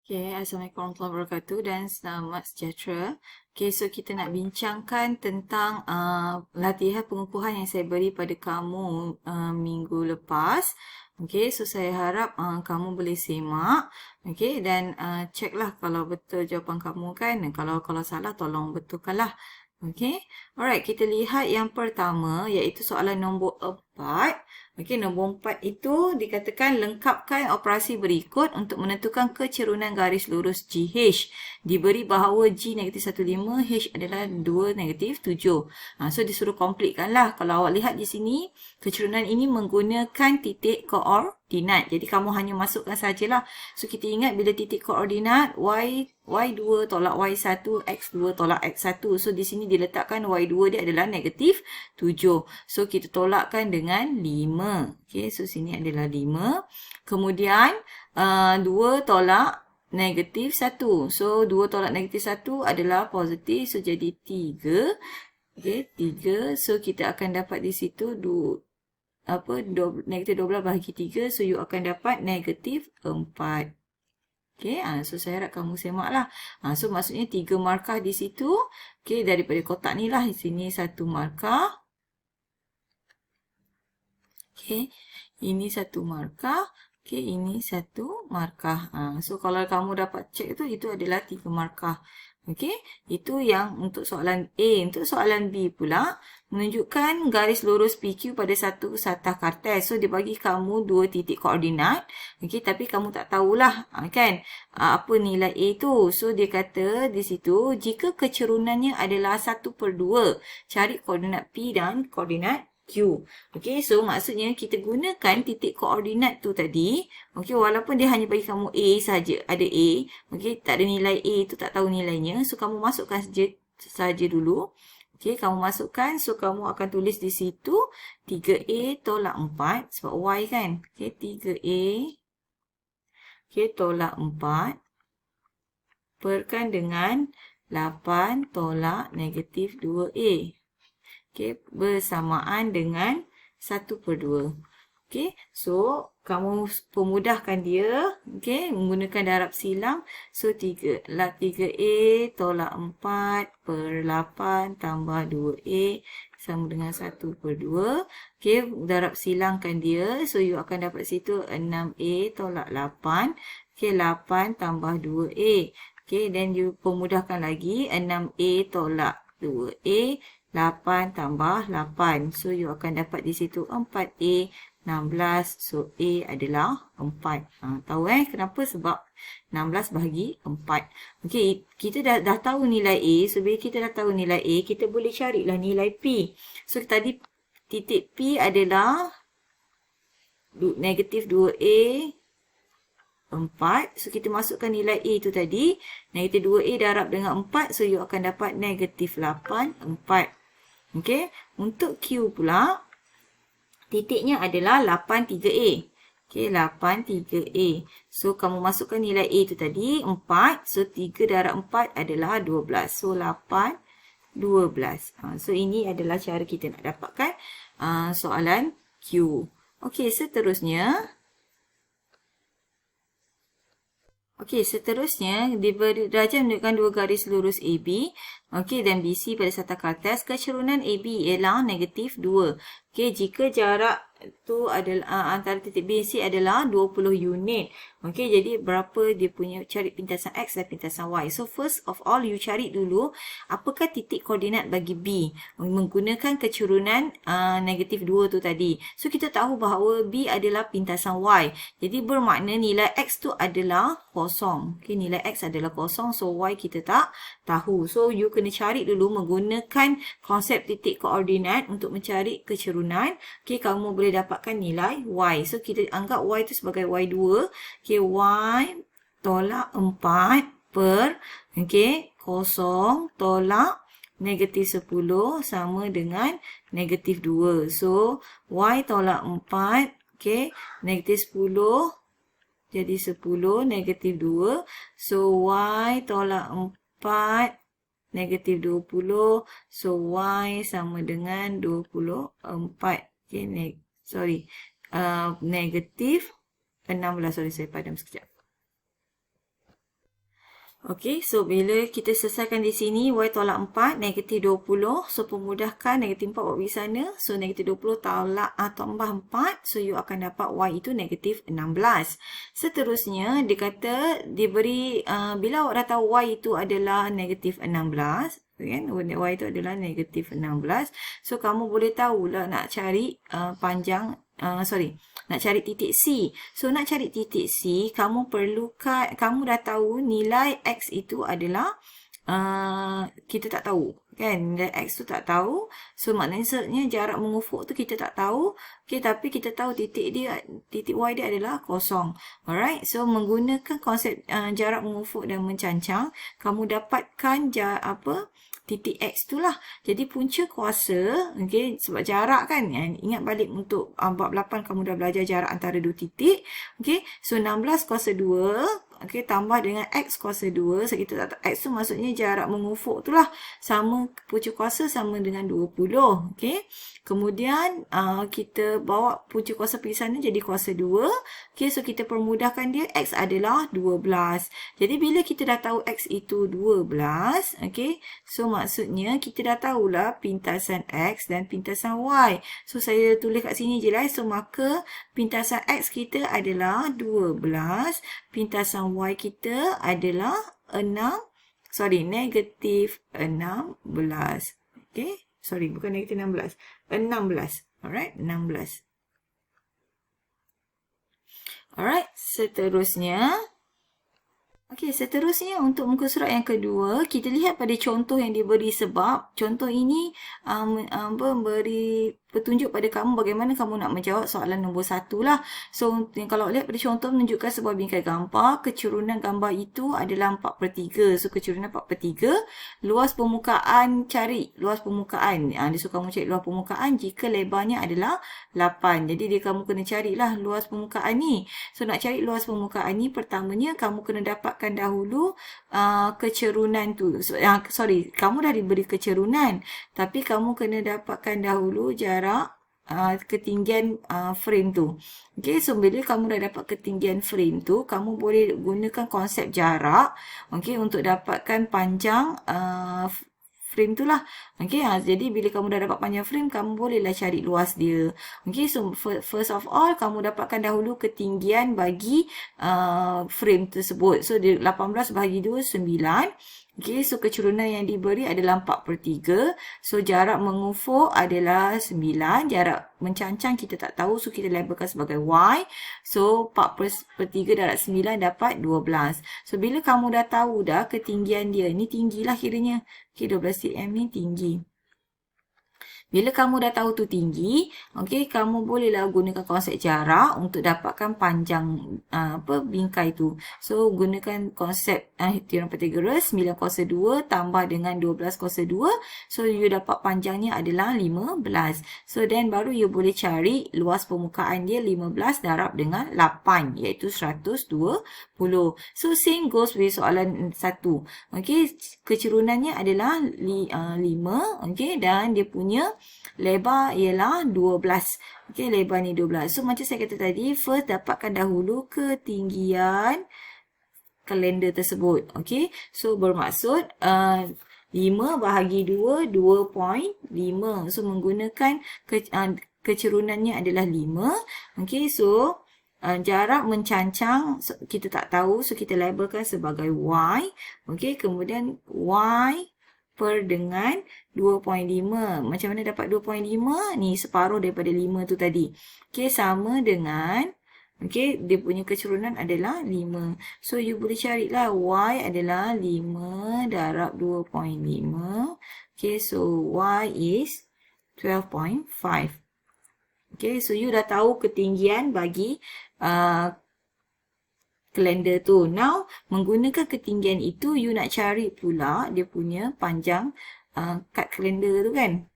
Okay, Assalamualaikum warahmatullahi wabarakatuh dan selamat sejahtera. Okay, so kita nak bincangkan tentang latihan pengukuhan yang saya beri pada kamu minggu lepas. Okay, so saya harap kamu boleh semak. Okay, dan ceklah kalau betul jawapan kamu kan. Dan kalau salah tolong betulkanlah. Okay, alright, kita lihat yang pertama iaitu soalan nombor 4. Okey, nombor 4 itu dikatakan lengkapkan operasi berikut untuk menentukan kecerunan garis lurus GH. Diberi bahawa G negatif 15, H adalah 2 negatif 7. So disuruh completekanlah. Kalau awak lihat di sini, kecerunan ini menggunakan titik koordinat. Jadi kamu hanya masukkan sajalah. So kita ingat bila titik koordinat Y2 tolak Y1, X2 tolak X1. So di sini diletakkan Y2 dia adalah negatif 7. So kita tolakkan dengan 5. Okay, so sini adalah 5. Kemudian 2 tolak negatif 1. So 2 tolak negatif 1 adalah positif. So jadi 3. Okay, 3. So kita akan dapat di situ negatif 12 bahagi 3. So you akan dapat negatif 4. Okay, so saya harap kamu semaklah. So maksudnya 3 markah di situ. Okay, daripada kotak ni lah. Di sini 1 markah. Okay, ini 1 markah. Okay, ini 1 markah. So kalau kamu dapat cek tu, itu adalah 3 markah. Okay, itu yang untuk soalan A. Untuk soalan B pula, menunjukkan garis lurus PQ pada satu satah kartes. So, dia bagi kamu 2 titik koordinat. Okay, tapi kamu tak tahulah kan apa nilai A tu. So, dia kata di situ, jika kecerunannya adalah 1/2, cari koordinat P dan koordinat Q. Okey, so maksudnya kita gunakan titik koordinat tu tadi. Okey, walaupun dia hanya bagi kamu A saja, ada A. Okey, tak ada nilai A tu, tak tahu nilainya. So kamu masukkan saja dulu. Okey, kamu masukkan. So kamu akan tulis di situ 3A tolak 4 sebab Y kan. Okey, 3A. Okey, tolak 4 perkan dengan 8 tolak negatif 2A. Okay, bersamaan dengan 1/2. Okay, so kamu pemudahkan dia, okay, menggunakan darab silang. So 3A tolak 4 per 8 tambah 2A sama dengan 1/2. Okay, darab silangkan dia. So you akan dapat situ 6A tolak 8. Okay, 8 tambah 2A. Okay, then you pemudahkan lagi 6A tolak 2A. 8 tambah 8. So, you akan dapat di situ 4A, 16. So, A adalah 4. Tahu kenapa? Sebab 16 bahagi 4. Okey, kita dah tahu nilai A. So, bila kita dah tahu nilai A, kita boleh carilah nilai P. So, tadi titik P adalah negatif 2A, 4. So, kita masukkan nilai A tu tadi. Negatif 2A darab dengan 4. So, you akan dapat negatif 8, 4. Okey, untuk Q pula, titiknya adalah 83A. Okey, 83A. So, kamu masukkan nilai A tu tadi, 4. So, 3 darab 4 adalah 12. So, 8, 12. So, ini adalah cara kita nak dapatkan soalan Q. Okey, seterusnya, diberi darjah menunjukkan 2 garis lurus AB. Okey, dan BC pada satah kartes. Kecerunan AB ialah negatif 2. Okey, jika jarak tu adalah antara titik B dan C adalah 20 unit. Okey, jadi berapa dia punya, cari pintasan X dan pintasan Y. So, first of all, you cari dulu apakah titik koordinat bagi B menggunakan kecerunan negatif 2 tu tadi. So, kita tahu bahawa B adalah pintasan Y. Jadi, bermakna nilai X tu adalah kosong. Okey, nilai X adalah kosong. So, Y kita tak tahu. So, you kena cari dulu menggunakan konsep titik koordinat untuk mencari kecerunan. Okey, kamu boleh dapatkan nilai Y. So, kita anggap Y itu sebagai Y2. Okey, Y tolak 4 per, okey, 0 tolak negatif 10 sama dengan negatif 2. So, Y tolak 4, okey, negatif 10 jadi 10, negatif 2. So, Y tolak 4, negatif 20. So, Y sama dengan 24. Okay, negatif 16. Sorry, saya padam sekejap. Okey, so bila kita selesaikan di sini, y tolak 4, negatif 20. So, pemudahkan negatif 4 buat pergi sana. So, negatif 20 tolak tambah 4. So, you akan dapat y itu negatif 16. Seterusnya, dia kata diberi, bila awak dah tahu y itu adalah negatif 16, kan? Y itu adalah negatif 16. So, kamu boleh tahulah nak cari panjang, nak cari titik C. So, nak cari titik C, kamu perlukan, kamu dah tahu nilai X itu adalah, kita tak tahu. Kan? Nilai X tu tak tahu. So, maknanya jarak mengufuk tu kita tak tahu. Okay, tapi kita tahu titik Y dia adalah kosong. Alright. So, menggunakan konsep jarak mengufuk dan mencancang, kamu dapatkan titik X tu lah. Jadi punca kuasa, okay, sebab jarak kan, ingat balik untuk bab 8 kamu dah belajar jarak antara dua titik. Okay, so 16 kuasa 2, okay, tambah dengan X kuasa 2. So kita tak tahu X tu maksudnya jarak mengufuk tu lah. Sama punca kuasa sama dengan 20. Okay, kemudian kita bawa punca kuasa pergi sana jadi kuasa 2. Okay, so kita permudahkan dia, X adalah 12. Jadi bila kita dah tahu X itu 12, okay, so maksudnya kita dah tahulah pintasan X dan pintasan Y. So saya tulis kat sini je lah. So maka pintasan X kita adalah 12. Pintasan Y kita adalah negatif 16. Okay. Sorry, bukan negatif 16. 16. Alright, 16. Alright, seterusnya. Okey, seterusnya untuk muka surat yang kedua, kita lihat pada contoh yang diberi sebab. Contoh ini memberi petunjuk pada kamu bagaimana kamu nak menjawab soalan nombor 1 lah. So, kalau lihat pada contoh menunjukkan sebuah bingkai gambar, kecerunan gambar itu adalah 4/3. So, kecerunan 4/3. Luas permukaan, cari luas permukaan. Dia suruh kamu cari luas permukaan jika lebarnya adalah 8. Jadi, kamu kena carilah luas permukaan ni. So, nak cari luas permukaan ni, pertamanya kamu kena dapatkan dahulu kecerunan tu. Kamu dah diberi kecerunan. Tapi kamu kena dapatkan dahulu jarak ketinggian frame tu. Okay, so bila kamu dah dapat ketinggian frame tu, kamu boleh gunakan konsep jarak, okay, untuk dapatkan panjang frame tu lah. Okay, jadi bila kamu dah dapat panjang frame, kamu bolehlah cari luas dia. Okay, so first of all, kamu dapatkan dahulu ketinggian bagi frame tersebut. So, 18 bahagi 2, 9. Okay, so kecerunan yang diberi adalah 4/3. So, jarak mengufuk adalah 9. Jarak mencancang kita tak tahu, so kita labelkan sebagai Y. So, 4/3 darab 9 dapat 12. So, bila kamu dah tahu dah ketinggian dia, ni tinggi lah kiranya. Okay, 12 cm ni tinggi. Bila kamu dah tahu tu tinggi, okay, kamu bolehlah gunakan konsep jarak untuk dapatkan panjang bingkai tu. So, gunakan konsep teorem Pythagoras, 9 kuasa 2 tambah dengan 12 kuasa 2. So, you dapat panjangnya adalah 15. So, then baru you boleh cari luas permukaan dia 15 darab dengan 8, iaitu 120. So, same goes with soalan 1. Okay, kecerunannya adalah 5, okay, dan dia punya lebar ialah 12. Okay, lebar ni 12. So, macam saya kata tadi, first dapatkan dahulu ketinggian kalender tersebut. Okay, so bermaksud 5 bahagi 2, 2.5. So, menggunakan kecerunannya adalah 5. Okay, so jarak mencancang kita tak tahu, so kita labelkan sebagai Y. Okay, kemudian Y per dengan 2.5. Macam mana dapat 2.5? Ni separuh daripada 5 tu tadi. Okay, sama dengan, okay, dia punya kecerunan adalah 5. So, you boleh carilah Y adalah 5 darab 2.5. Okay, so Y is 12.5. Okay, so you dah tahu ketinggian bagi kalender tu. Now, menggunakan ketinggian itu, you nak cari pula dia punya panjang kad kalender tu kan.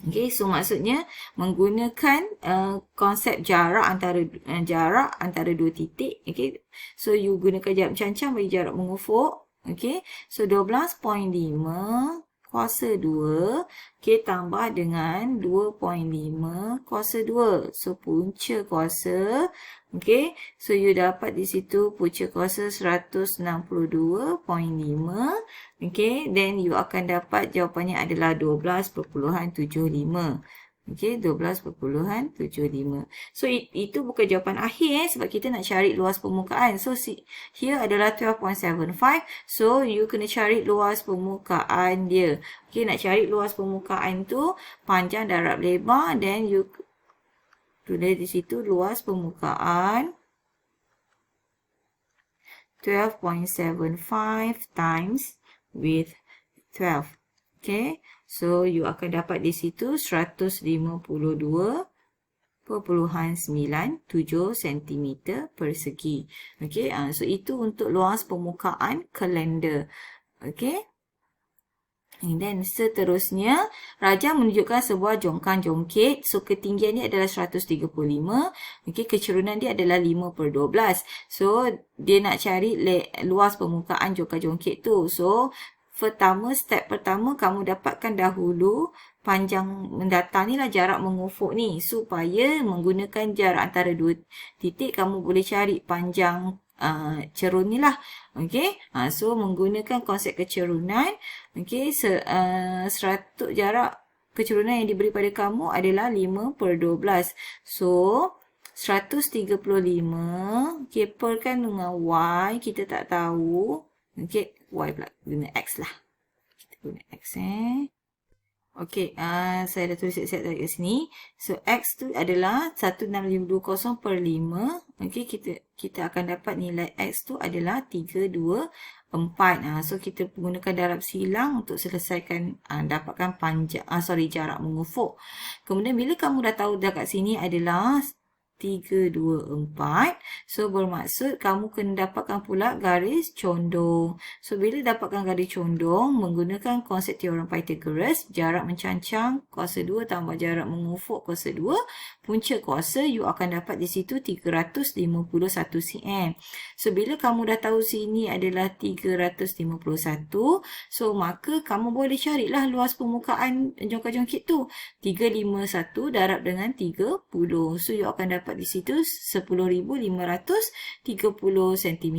Okay, so maksudnya menggunakan konsep jarak antara dua titik. Okay, so you gunakan jarak mencancang bagi jarak mengufuk. Okay, so 12.5 kuasa 2, okay, tambah dengan 2.5 kuasa 2. So, punca kuasa, okay, so you dapat di situ punca kuasa 162.5, okay, then you akan dapat jawapannya adalah 12.75. Okey, 12.75. So, itu bukan jawapan akhir sebab kita nak cari luas permukaan. So, here adalah 12.75. So, you kena cari luas permukaan dia. Okey, nak cari luas permukaan tu panjang darab lebar, then you tulis di situ luas permukaan 12.75 times with 12. Okay, so you akan dapat di situ 152.97 cm persegi. Okay, so itu untuk luas permukaan kalender. Okay. And then seterusnya, Raja menunjukkan sebuah jongkang jongkit. So, ketinggian dia adalah 135. Okay, kecerunan dia adalah 5/12. So, dia nak cari luas permukaan jongkang jongkit tu. So, step pertama, kamu dapatkan dahulu panjang mendatar ni lah jarak mengufuk ni. Supaya menggunakan jarak antara dua titik, kamu boleh cari panjang cerun ni lah. Okay. So, menggunakan konsep kecerunan. Okay. Jarak kecerunan yang diberi pada kamu adalah 5/12. So, 135. Okay. Perkan dengan Y. Kita tak tahu. Okay. Y pula. Guna X lah. Kita guna X Okey, saya dah tulis siap-siap kat sini. So, X tu adalah 16520 per 5. Okey, kita akan dapat nilai X tu adalah 324. So, kita gunakan darab silang untuk selesaikan, dapatkan jarak mengufuk. Kemudian, bila kamu dah tahu dah kat sini adalah 324. So, bermaksud kamu kena dapatkan pula garis condong. So, bila dapatkan garis condong, menggunakan konsep teorem Pythagoras, jarak mencancang kuasa 2 tambah jarak mengufuk kuasa 2, punca kuasa, you akan dapat di situ 351 cm. So, bila kamu dah tahu sini adalah 351, so, maka kamu boleh carilah luas permukaan jongkang jongkit tu. 351 darab dengan 30. So, you akan dapat di situ 10,530 cm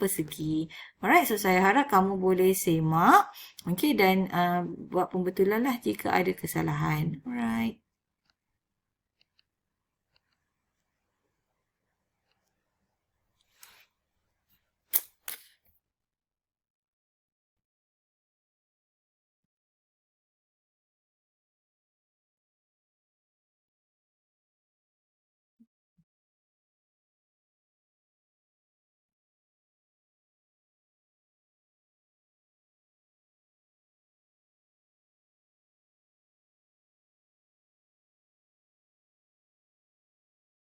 persegi. Alright, so saya harap kamu boleh semak. Okay, dan buat pembetulan lah jika ada kesalahan. Alright.